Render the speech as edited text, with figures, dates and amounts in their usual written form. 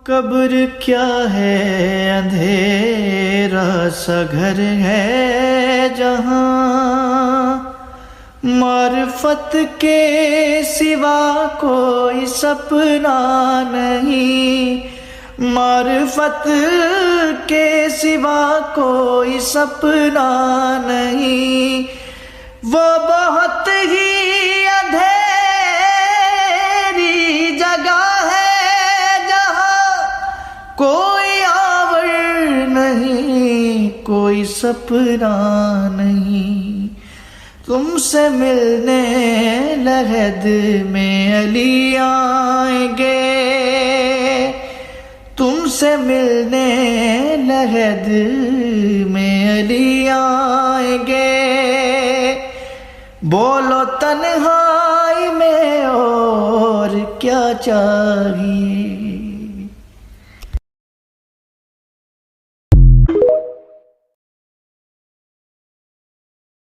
कब्र क्या है, अंधेरा सा घर है जहाँ मार्फत के सिवा कोई सपना नहीं, मार्फत के सिवा कोई सपना नहीं। वो बहुत ही अंधेरी जगह है जहाँ कोई आवर नहीं, कोई सपना नहीं। तुमसे मिलने लहद में अली आएंगे, तुमसे मिलने लहद में अली आएंगे। बोलो तन्हाई में और क्या चाहिए।